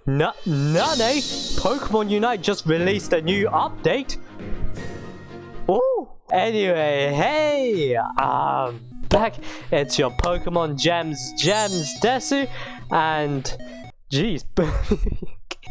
Nane? Pokemon Unite just released a new update? Oh! Anyway, hey! Back. It's your Pokemon GemzDesu, and... Jeez.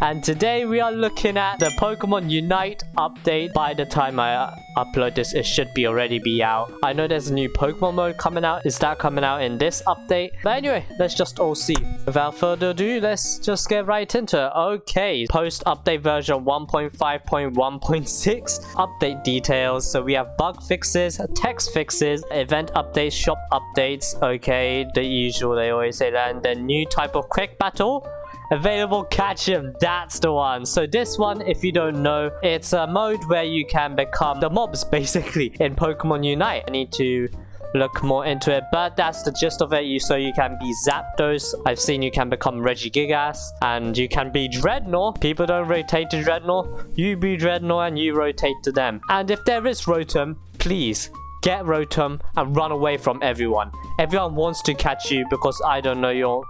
And today we are looking at the Pokemon Unite update. By the time I upload this, it should already be out. I know there's a new Pokemon mode coming out. Is that coming out in this update? But anyway, let's just all see. Without further ado, let's just get right into it. Okay, post-update version 1.5.1.6. Update details. So we have bug fixes, text fixes, event updates, shop updates. Okay, the usual, they always say that. And then new type of quick battle. Available catch him, that's the one. So this one, if you don't know, it's a mode where you can become the mobs basically in Pokemon Unite. I need to look more into it, but that's the gist of it. So you can be Zapdos. I've seen you can become Regigigas, and you can be Dreadnought. People don't rotate to Dreadnought. You be Dreadnought and you rotate to them. And if there is Rotom, please get Rotom and run away from everyone. Everyone wants to catch you because I don't know you're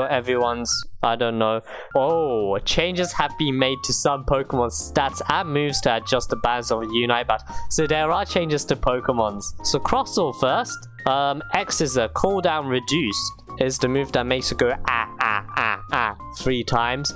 everyone's. I don't know. Oh, changes have been made to some Pokemon stats and moves to adjust the balance of a Unite battle. So there are changes to Pokemons. So Crossover first. X is a cooldown reduced. Is the move that makes it go 3 times.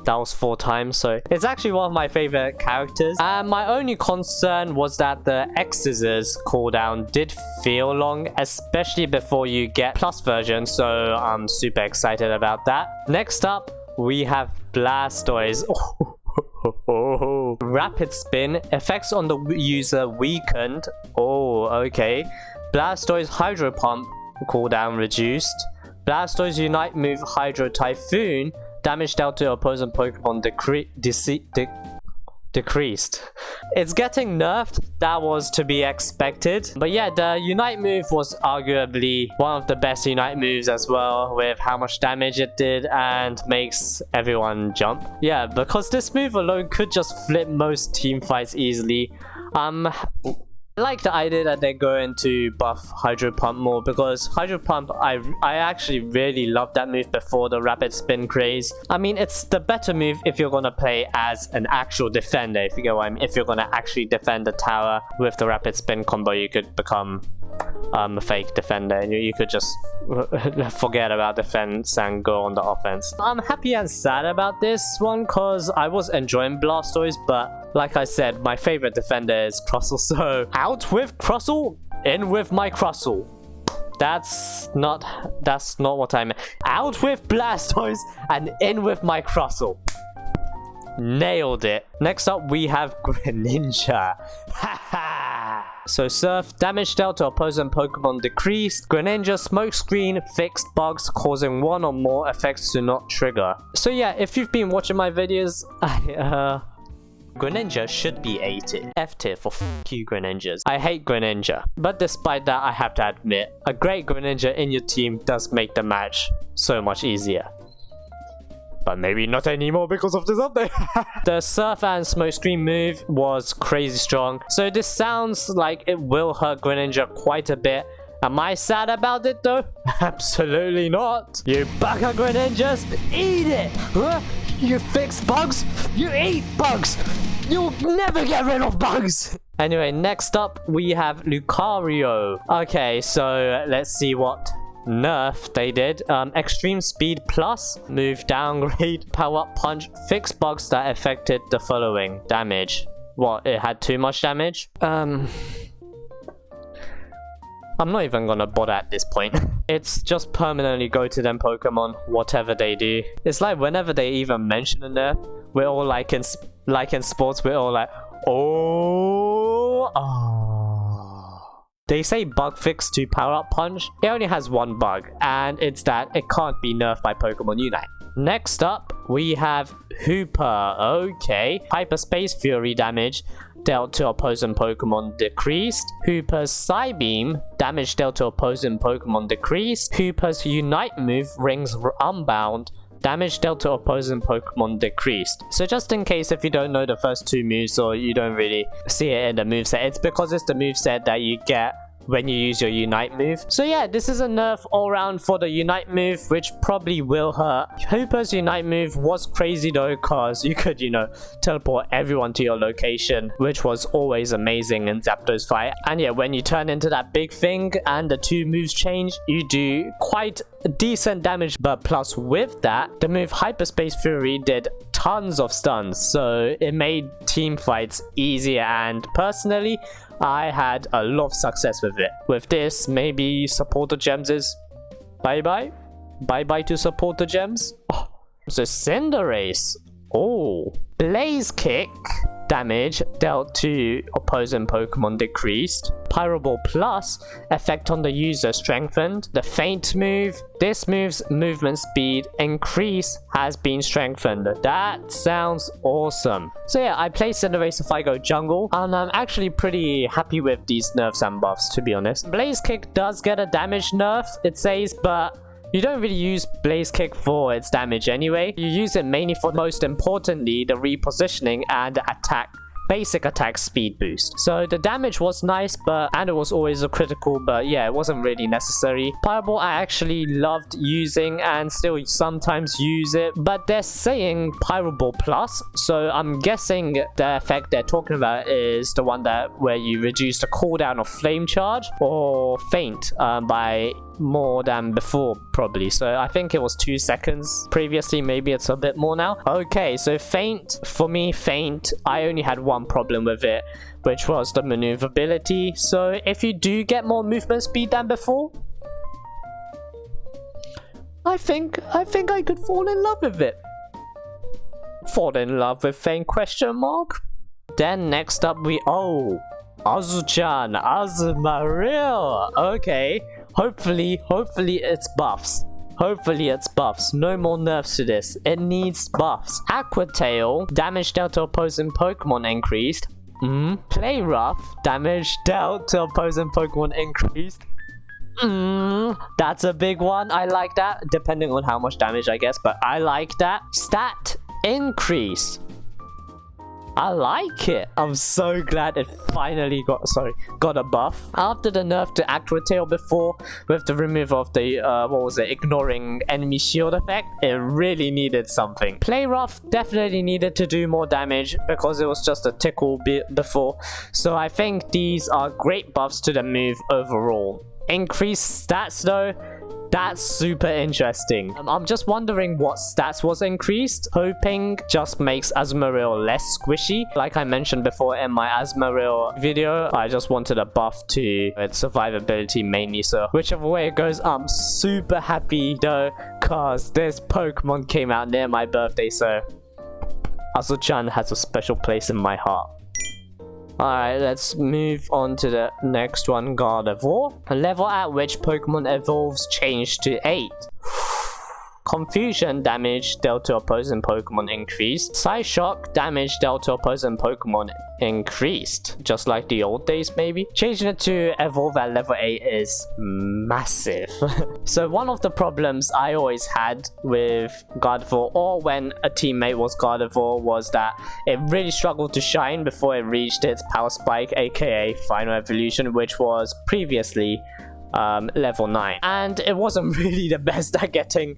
That was 4 times, so it's actually one of my favorite characters. And my only concern was that the X-Scissors cooldown did feel long, especially before you get Plus version, so I'm super excited about that. Next up, we have Blastoise. Rapid Spin, effects on the user weakened. Oh, okay. Blastoise Hydro Pump, cooldown reduced. Blastoise Unite move Hydro Typhoon, damage dealt to opposing Pokemon decreased. It's getting nerfed. That was to be expected. But yeah, the Unite move was arguably one of the best Unite moves as well, with how much damage it did and makes everyone jump. Yeah, because this move alone could just flip most team fights easily. I like the idea that they're going to buff Hydro Pump more, because Hydro Pump, I actually really loved that move before the Rapid Spin craze. I mean, it's the better move if you're gonna play as an actual defender, if you get what I mean. If you're gonna actually defend the tower with the Rapid Spin combo, you could become a fake defender and you could just forget about defense and go on the offense. I'm happy and sad about this one because I was enjoying Blastoise, but like I said, my favorite defender is Crustle, so out with Crustle, in with my Crustle. That's not what I meant. Out with Blastoise and in with my Crustle. Nailed it. Next up, we have Greninja. Haha. So Surf, damage dealt to opposing Pokemon decreased. Greninja Smokescreen fixed bugs causing one or more effects to not trigger. So yeah, if you've been watching my videos, Greninja should be A tier. F tier for f*** you Greninjas. I hate Greninja. But despite that, I have to admit, a great Greninja in your team does make the match so much easier. But maybe not anymore because of this update. The Surf and Smokescreen move was crazy strong. So this sounds like it will hurt Greninja quite a bit. Am I sad about it though? Absolutely not. You bugger Greninjas, eat it! Huh? You fix bugs, you eat bugs! You'll never get rid of bugs! Anyway, next up we have Lucario. Okay, so let's see what nerf they did. Extreme Speed Plus, move downgrade, Power Up Punch, fix bugs that affected the following. Damage. What, it had too much damage? I'm not even gonna bother at this point. It's just permanently go to them Pokemon, whatever they do. It's like whenever they even mention a nerf, we're all like in sports, we're all like, oh. They say bug fix to Power Up Punch. It only has one bug, and it's that it can't be nerfed by Pokemon Unite. Next up, we have Hooper. Okay. Hyperspace Fury damage dealt to opposing Pokemon decreased. Hooper's Psybeam, damage dealt to opposing Pokemon decreased. Hooper's Unite move rings Unbound, damage dealt to opposing Pokemon decreased. So just in case if you don't know the first two moves or you don't really see it in the moveset, it's because it's the moveset that you get when you use your Unite move. So yeah, this is a nerf all around for the Unite move, which probably will hurt. Hooper's Unite move was crazy though, cause you could, you know, teleport everyone to your location, which was always amazing in Zapdos fight. And yeah, when you turn into that big thing and the two moves change, you do quite decent damage. But plus with that, the move Hyperspace Fury did tons of stuns, so it made team fights easier, and personally I had a lot of success with it. With this, maybe support the Gemzes. Bye bye to support the Gems. Oh. So Cinderace. Oh, Blaze Kick damage dealt to opposing Pokemon decreased. Pyro Ball Plus effect on the user strengthened. The Feint move, this move's movement speed increase has been strengthened. That sounds awesome. So yeah, I play Cinderace if I go jungle, and I'm actually pretty happy with these nerfs and buffs, to be honest. Blaze Kick does get a damage nerf, it says, but you don't really use Blaze Kick for its damage anyway. You use it mainly for, most importantly, the repositioning and the basic attack speed boost. So the damage was nice, and it was always a critical, but yeah, it wasn't really necessary. Fireball I actually loved using and still sometimes use it, but they're saying Pyro Ball Plus, so I'm guessing the effect they're talking about is the one where you reduce the cooldown of Flame Charge or Feint by more than before, probably. So I think it was 2 seconds previously, maybe it's a bit more now. Okay, so Feint, for me, Feint, I only had one problem with it, which was the maneuverability. So if you do get more movement speed than before, I think I could fall in love with it. Fall in love with Feint, question mark? Then next up Azu-chan, Azumarill. Okay, hopefully it's buffs. Hopefully it's buffs. No more nerfs to this. It needs buffs. Aqua Tail, damage dealt to opposing Pokemon increased. Play Rough, damage dealt to opposing Pokemon increased. That's a big one. I like that. Depending on how much damage, I guess, but I like that. Stat increase. I like it. I'm so glad it finally got a buff. After the nerf to Aqua Tail before, with the removal of the, ignoring enemy shield effect, it really needed something. Play Rough definitely needed to do more damage because it was just a tickle before. So I think these are great buffs to the move overall. Increased stats though, that's super interesting. I'm just wondering what stats was increased. Hoping just makes Azumarill less squishy. Like I mentioned before in my Azumarill video, I just wanted a buff to its survivability mainly. So whichever way it goes, I'm super happy though, cause this Pokemon came out near my birthday, so Azu-chan has a special place in my heart. Alright, let's move on to the next one, Gardevoir. A level at which Pokemon evolves changed to 8. Confusion, damage dealt to opposing Pokemon increased. Psyshock, damage dealt to opposing Pokemon increased. Just like the old days, maybe. Changing it to evolve at level 8 is massive. So one of the problems I always had with Gardevoir, or when a teammate was Gardevoir, was that it really struggled to shine before it reached its power spike, aka final evolution, which was previously level 9, and it wasn't really the best at getting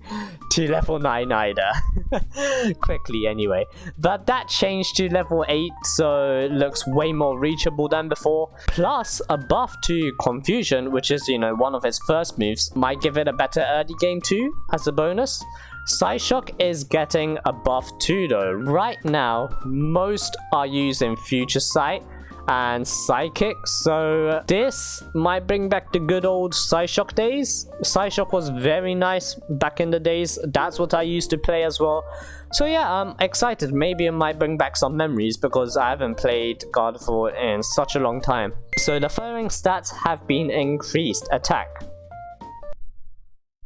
to level 9 either. Quickly anyway, but that changed to level 8, so it looks way more reachable than before. Plus a buff to Confusion, which is, you know, one of its first moves, might give it a better early game too as a bonus. Psyshock is getting a buff too though. Right now most are using Future Sight and Psychic, so this might bring back the good old Psyshock days. Psyshock was very nice back in the days. That's what I used to play as well. So yeah, I'm excited. Maybe it might bring back some memories because I haven't played Gardevoir in such a long time. So the following stats have been increased. Attack,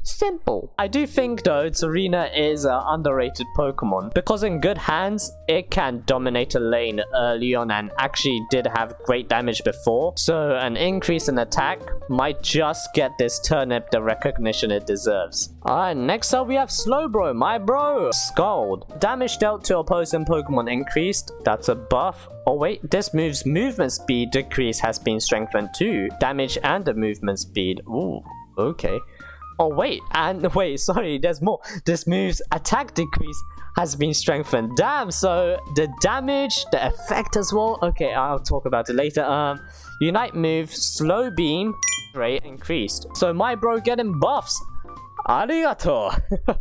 Simple. I do think though Serena is an underrated Pokemon because in good hands it can dominate a lane early on and actually did have great damage before, so an increase in attack might just get this turnip the recognition it deserves. Alright, next up we have Slowbro, my bro. Scald. Damage dealt to opposing Pokemon increased. That's a buff. Oh wait, this move's movement speed decrease has been strengthened too. Damage and the movement speed. Ooh, okay. Oh wait, and wait, sorry, there's more. This move's attack decrease has been strengthened. Damn, so the damage, the effect as well. Okay, I'll talk about it later. Unite move, slow beam rate increased. So my bro getting buffs. Arigato.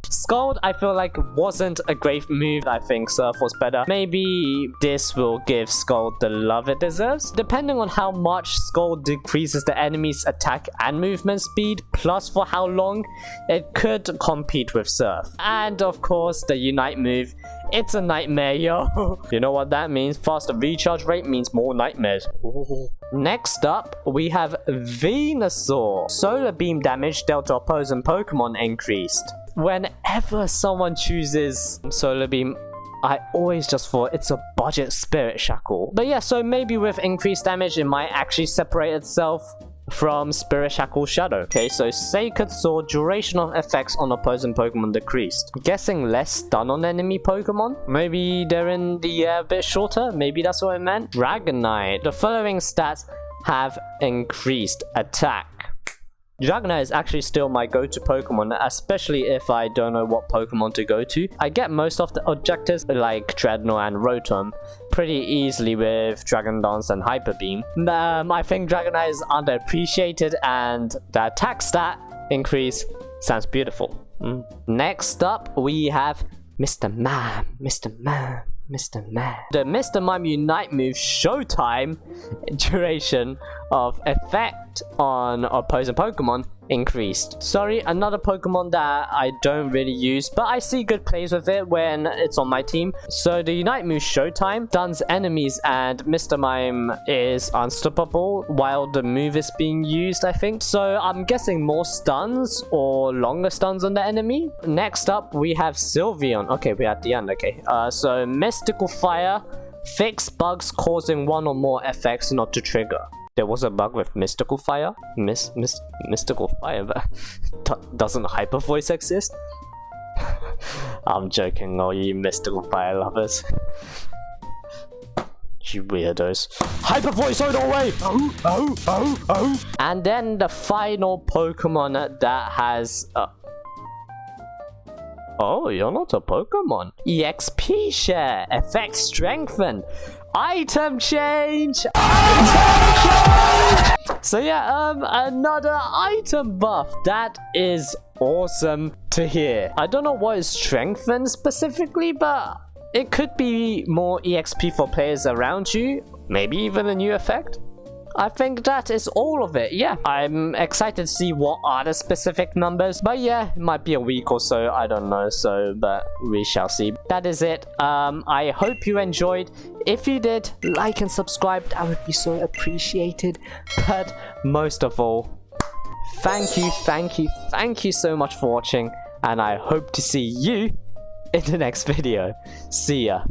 Scald, I feel like wasn't a great move. I think Surf was better. Maybe this will give Scald the love it deserves. Depending on how much Scald decreases the enemy's attack and movement speed, plus for how long, it could compete with Surf. And of course, the Unite move. It's a nightmare, yo. You know what that means? Faster recharge rate means more nightmares. Ooh. Next up, we have Venusaur. Solar beam damage dealt to opposing Pokemon increased. Whenever someone chooses Solar beam, I always just thought it's a budget Spirit Shackle. But yeah, so maybe with increased damage, it might actually separate itself from Spirit Shackle Shadow. Okay, so Sacred Sword, duration of effects on opposing Pokemon decreased. Guessing less stun on enemy Pokemon? Maybe they're in the air a bit shorter? Maybe that's what it meant? Dragonite. The following stats have increased attack. Dragonite is actually still my go-to Pokemon, especially if I don't know what Pokemon to go to. I get most of the objectives like Dreadnought and Rotom pretty easily with Dragon Dance and Hyper Beam. I think Dragonite is underappreciated and the attack stat increase sounds beautiful. Next up we have Mr. Mime. Mr. Mime. Mr. Mime. The Mr. Mime Unite move Showtime duration of effect on opposing Pokemon increased. Sorry, another Pokemon that I don't really use, but I see good plays with it when it's on my team. So the Unite move Showtime stuns enemies and Mr. Mime is unstoppable while the move is being used, I think. So I'm guessing more stuns or longer stuns on the enemy. Next up, we have Sylveon. Okay, we're at the end. Okay, so Mystical Fire. Fix bugs causing one or more effects not to trigger. There was a bug with Mystical Fire? Mystical Fire, but doesn't Hyper Voice exist? I'm joking, all you Mystical Fire lovers. You weirdos. Hyper Voice all the way! Oh. And then the final Pokemon that has... Oh, you're not a Pokemon. EXP share. Effect strengthen. Item change! Item change! So yeah, another item buff. That is awesome to hear. I don't know what is strengthened specifically, but it could be more EXP for players around you. Maybe even a new effect. I think that is all of it. Yeah, I'm excited to see what are the specific numbers, but yeah, it might be a week or so, I don't know, so but we shall see. That is it. I hope you enjoyed. If you did, like and subscribe, that would be so appreciated. But most of all, thank you so much for watching, and I hope to see you in the next video. See ya.